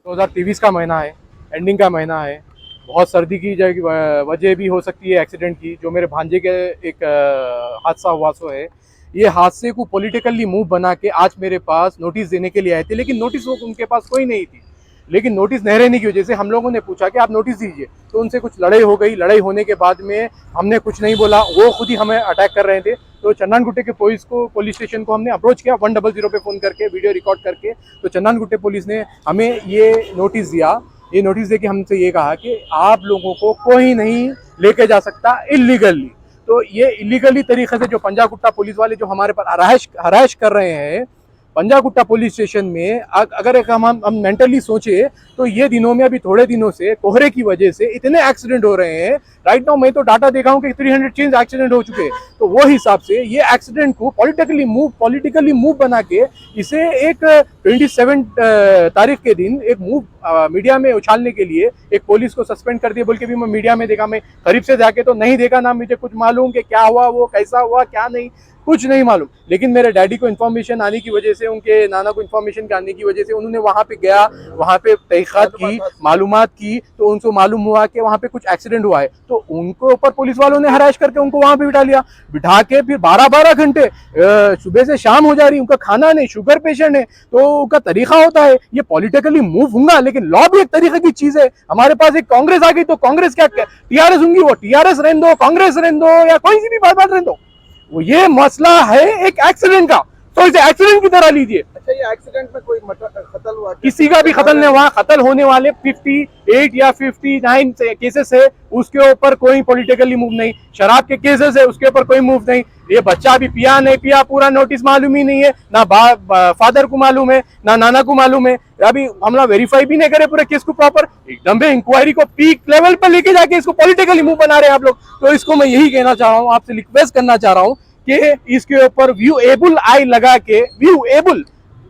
2023 का महीना है, एंडिंग का महीना है। बहुत सर्दी की वजह भी हो सकती है एक्सीडेंट की। जो मेरे भांजे के एक हादसा हुआ सो है, ये हादसे को पॉलिटिकली मूव बना के आज मेरे पास नोटिस देने के लिए आए थे, लेकिन नोटिस वो उनके पास कोई नहीं थी। लेकिन नोटिस नहीं रहने की वजह से हम लोगों ने पूछा कि आप नोटिस दीजिए, तो उनसे कुछ लड़ाई हो गई। लड़ाई होने के बाद में हमने कुछ नहीं बोला, वो खुद ही हमें अटैक कर रहे थे। तो चन्नानगुट्टे के पुलिस स्टेशन को हमने अप्रोच किया 100 पे फ़ोन करके, वीडियो रिकॉर्ड करके। तो चन्नानगुट्टे पुलिस ने हमें ये नोटिस दिया। ये नोटिस दे के हमसे ये कहा कि आप लोगों को कोई नहीं लेके जा सकता इलीगली। तो ये इलीगली तरीके से जो पंजागुट्टा पुलिस वाले जो हमारे पर हराश कर रहे हैं पंजागुट्टा पुलिस स्टेशन में, अगर एक हम मेंटली सोचे तो ये दिनों में, अभी थोड़े दिनों से कोहरे की वजह से इतने एक्सीडेंट हो रहे हैं। राइट नाउ मैं तो डाटा देखा हूँ कि 300 चेंज एक्सीडेंट हो चुके हैं। तो वो हिसाब से ये एक्सीडेंट को पॉलिटिकली मूव बना के इसे एक 27 तारीख के दिन एक मूव मीडिया में उछालने के लिए एक पुलिस को सस्पेंड कर दिया बोल के भी मैं मीडिया में देखा। मैं करीब से जाके तो नहीं देखा ना, मुझे कुछ मालूम कि क्या हुआ, वो कैसा हुआ, क्या नहीं, कुछ नहीं मालूम। लेकिन मेरे डैडी को इन्फॉर्मेशन आने की वजह से, उनके नाना को इन्फॉर्मेशन आने की वजह से उन्होंने वहाँ पे गया, वहाँ पे तहकीकात की, मालूमात की। तो उनको मालूम हुआ कि वहाँ पे कुछ एक्सीडेंट हुआ है। तो उनको ऊपर पुलिस वालों ने हराश करके उनको वहाँ पे बिठा के फिर 12-12 घंटे सुबह से शाम हो जा रही, उनका खाना नहीं, शुगर पेशेंट है। तो उनका तरीका होता है, ये पॉलिटिकली मूव होगा, लेकिन लॉ भी एक तरीके की चीज है। हमारे पास एक कांग्रेस आ गई तो कांग्रेस क्या टीआरएस होंगी, वो टीआरएस रहने दो, कांग्रेस रहने दो, या कोई सी भी बात रहने दो। वो ये मसला है एक एक्सीडेंट का, तो इसे एक्सीडेंट की तरह लीजिए। अच्छा, ये एक्सीडेंट में कोई कत्ल हुआ? किसी का भी कत्ल नहीं हुआ। कत्ल होने वाले 58 या 59 केसेस है, उसके ऊपर कोई पॉलिटिकली मूव नहीं। शराब के केसेस है, उसके ऊपर कोई मूव नहीं। ये बच्चा भी पिया नहीं पिया पूरा नोटिस मालूम ही नहीं है, ना फादर को मालूम है, ना नाना को मालूम है। अभी हम लोग वेरीफाई भी नहीं करे पूरे केस को प्रॉपर, एकदम इंक्वायरी को पीक लेवल पर लेके जाके इसको पॉलिटिकली मूव बना रहे हैं आप लोग। तो इसको मैं यही कहना चाह रहा हूँ, आपसे रिक्वेस्ट करना चाह रहा हूँ कि इसके ऊपर व्यूएबल आई लगा के, व्यूएबल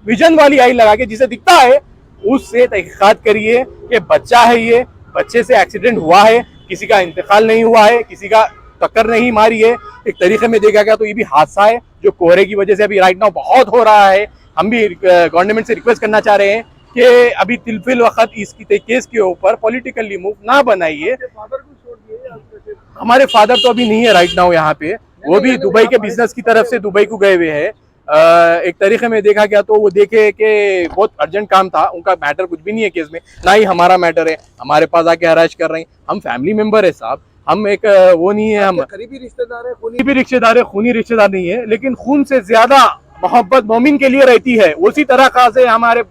विजन वाली आई लगा के, जिसे दिखता है उससे तहकीकात करिए कि बच्चा है, ये बच्चे से एक्सीडेंट हुआ है, किसी का इंतकाल नहीं हुआ है, किसी का टक्कर नहीं मारी है। एक तरीके में देखा गया तो ये भी हादसा है जो कोहरे की वजह से अभी राइट नाउ बहुत हो रहा है। हम भी गवर्नमेंट से रिक्वेस्ट करना चाह रहे हैं कि अभी तिलफिल वक्त इसकी केस के ऊपर पॉलिटिकली मूव ना बनाइए। हमारे फादर तो अभी नहीं है राइट नाउ यहाँ पे, वो भी दुबई के बिजनेस की तरफ से दुबई को गए हुए हैं। एक तरीके में देखा गया तो वो देखे कि बहुत अर्जेंट काम था, उनका मैटर कुछ भी नहीं है केस में, ना ही हमारा मैटर है। हमारे पास आके हराश कर रहे हैं। हम फैमिली मेंबर है साहब, हम एक वो नहीं है, हम करीबी रिश्तेदार है, खूनी रिश्तेदार नहीं है, लेकिन खून से ज्यादा मोहब्बत मोमिन के लिए रहती है। उसी तरह का से हमारे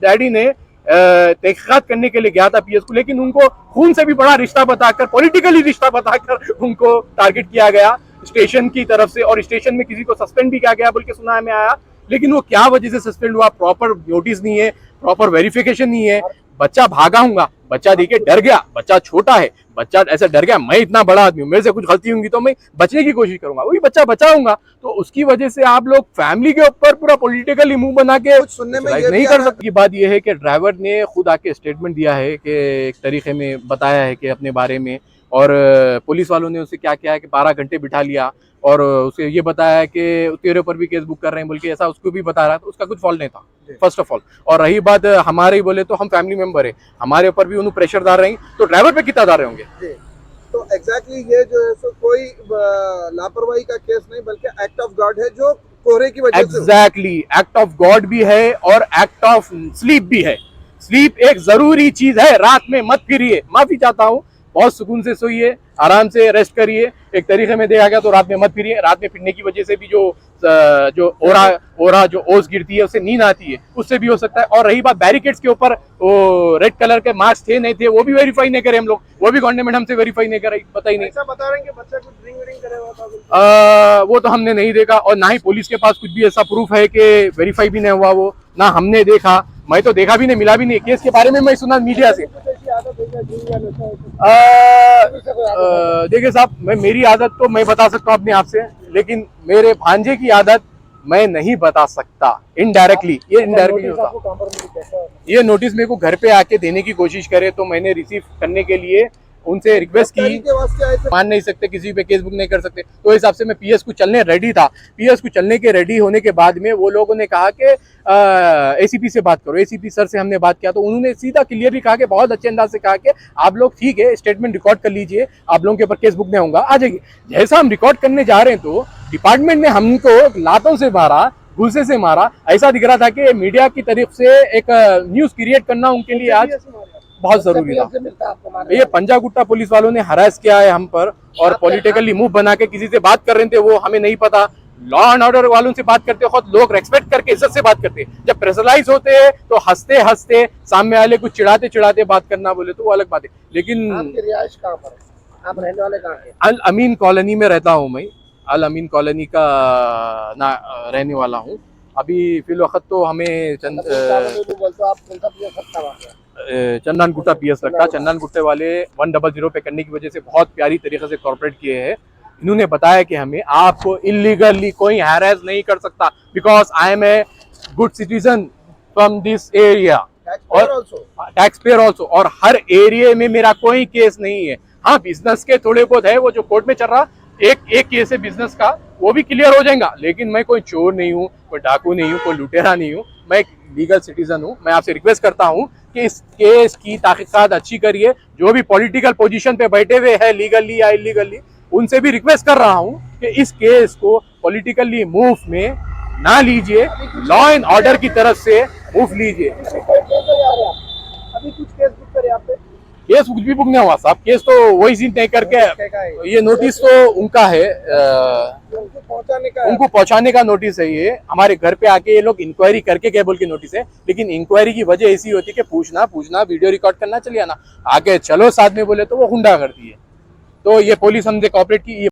डैडी ने तहकीकात करने के लिए गया था पीएस को, लेकिन उनको खून से भी बड़ा रिश्ता बताकर, पॉलिटिकली रिश्ता बताकर उनको टारगेट किया गया स्टेशन की तरफ से। और स्टेशन में किसी को सस्पेंड भी किया गया बोल के सुना में आया, लेकिन वो क्या वजह से सस्पेंड हुआ, प्रॉपर नोटिस नहीं है, प्रॉपर वेरिफिकेशन नहीं है। बच्चा भागा हूंगा, बच्चा देखे डर गया, बच्चा छोटा है, बच्चा ऐसा डर गया। मैं इतना बड़ा आदमी हूँ, मेरे से कुछ गलती होंगी तो मैं बचने की कोशिश करूंगा, वही बच्चा बचाऊंगा। तो उसकी वजह से आप लोग फैमिली के ऊपर पूरा पॉलिटिकली मुंह बना के कुछ सुनने में नहीं कर सकते। बात यह है कि ड्राइवर ने खुद आके स्टेटमेंट दिया है कि एक तरीके में बताया है कि अपने बारे में, और पुलिस वालों ने उसे क्या किया है कि 12 घंटे बिठा लिया और उसे ये बताया है कि तेरे ऊपर भी केस बुक कर रहे हैं बोल के, ऐसा उसको भी बता रहा था। उसका कुछ फॉल्ट नहीं था फर्स्ट ऑफ ऑल। और रही बात हमारे ही बोले तो हम फैमिली मेंबर है, हमारे ऊपर भी उन्हें प्रेशर डाल रहे हैं, तो ड्राइवर पे कितना डाल रहे होंगे। तो एग्जैक्टली ये जो है सो कोई लापरवाही का केस नहीं, बल्कि एक्ट ऑफ गॉड है जो कोहरे की वजह से। एग्जैक्टली, एक्ट ऑफ गॉड भी है और एक्ट ऑफ स्लीप भी है। स्लीप एक जरूरी चीज है, रात में मत फिरिए। माफी चाहता हूँ, बहुत सुकून से सोइए, आराम से रेस्ट करिए। एक तरीके में देखा गया तो रात में मत फिरिए। रात में फिरने की वजह से भी जो ओरा जो ओस गिरती है, उससे नींद आती है, उससे भी हो सकता है। और रही बात बैरिकेड्स के ऊपर, वो रेड कलर के मास्क थे नहीं थे, वो भी वेरीफाई नहीं करे हम लोग, वो भी गवर्नमेंट हमसे वेरीफाई नहीं कराई, बताई नहीं। ऐसा बता रहे हैं कि बच्चा कुछ ड्रिंक व्रिंक करे हुआ था? वो तो हमने नहीं देखा, और ना ही पुलिस के पास कुछ भी ऐसा प्रूफ है कि वेरीफाई भी नहीं हुआ, वो ना हमने देखा। मैं तो देखा भी नहीं, मिला भी नहीं। केस के बारे में मैं सुना मीडिया से। देखिए साहब, मेरी आदत तो मैं बता सकता हूँ अपने आप से, लेकिन मेरे भांजे की आदत मैं नहीं बता सकता। इनडायरेक्टली, ये इनडायरेक्टली होता। ये नोटिस मेरे को घर पे आके देने की कोशिश करे तो मैंने रिसीव करने के लिए उनसे रिक्वेस्ट गिरफ्तारी की, के वास्ते आए थे। मान नहीं सकते, किसी पे केस बुक नहीं कर सकते, तो इस हिसाब से मैं पीएस को चलने रेडी था। पीएस को चलने के रेडी होने के बाद में वो लोगों ने कहा कि एसीपी से बात करो। एसीपी सर से हमने बात किया तो उन्होंने सीधा क्लियरली कहा कि बहुत अच्छे अंदाज से कहा कि आप लोग ठीक है, स्टेटमेंट रिकॉर्ड कर लीजिए, आप लोगों के ऊपर केस बुक नहीं होगा, आ जाइए। जैसा हम रिकॉर्ड करने जा रहे हैं तो डिपार्टमेंट ने हमको लातों से मारा, गुस्से से मारा। ऐसा दिख रहा था कि मीडिया की तरफ से एक न्यूज क्रिएट करना उनके लिए आज बहुत जरूरी था। ये पंजागुट्टा पुलिस वालों ने हरास किया है हम पर, और पॉलिटिकली मूव बना के किसी से बात कर रहे थे, वो हमें नहीं पता। लॉ एंड ऑर्डर वालों से बात करते वक्त लोग रेस्पेक्ट करके इज्जत से बात करते हैं। जब प्रेशराइज होते हैं तो हंसते हंसते सामने वाले को चिढ़ाते चिढ़ाते बात करना बोले तो वो अलग बात है। लेकिन आपकी रिहाइश कहाँ पर है? आप रहने वाले कहाँ हैं? अल अमीन कॉलोनी में रहता हूँ मैं। अल अमीन कॉलोनी का रहने वाला हूँ। अभी फिलवक्त तो हमें चंदन गुट्टा पीएस लगता है। चंदन गुट्टे वाले 100 पे करने की वजह से बहुत प्यारी तरीके से कॉर्पोरेट किए हैं। इन्होंने बताया कि हमें आपको इलीगली कोई हैरेस नहीं कर सकता, because I am a good citizen from this area और टैक्स पेयर ऑल्सो, और हर एरिया में मेरा कोई केस नहीं है। हाँ, बिजनेस के थोड़े बहुत है, वो जो कोर्ट में चल रहा, एक केस है बिजनेस का, वो भी क्लियर हो जाएगा। लेकिन मैं कोई चोर नहीं हूँ, कोई डाकू नहीं हूँ, कोई लुटेरा नहीं हूँ, मैं एक लीगल सिटीजन हूँ। मैं आपसे रिक्वेस्ट करता हूँ कि इस केस की तहकीकात अच्छी करिए। जो भी पॉलिटिकल पोजीशन पे बैठे हुए हैं लीगली या इलीगली, उनसे भी रिक्वेस्ट कर रहा हूँ कि इस केस को पॉलिटिकली मूव में ना लीजिए, लॉ एंड ऑर्डर की तरफ से मूव लीजिए। अभी कुछ केस बुक करे आप पे? केस कुछ भी बुक नहीं हुआ साहब। केस तो वही सीन नहीं करके, ये नोटिस तो उनका है, उनको पहुंचाने का नोटिस है। ये हमारे घर पे आके ये लोग इंक्वायरी करके क्या बोल के नोटिस है। लेकिन इंक्वायरी की वजह ऐसी होती है कि पूछना वीडियो रिकॉर्ड करना, चलिए आना आगे चलो साथ में बोले तो वो गुंडा करती है। तो ये पुलिस हमसे कॉपरेट की।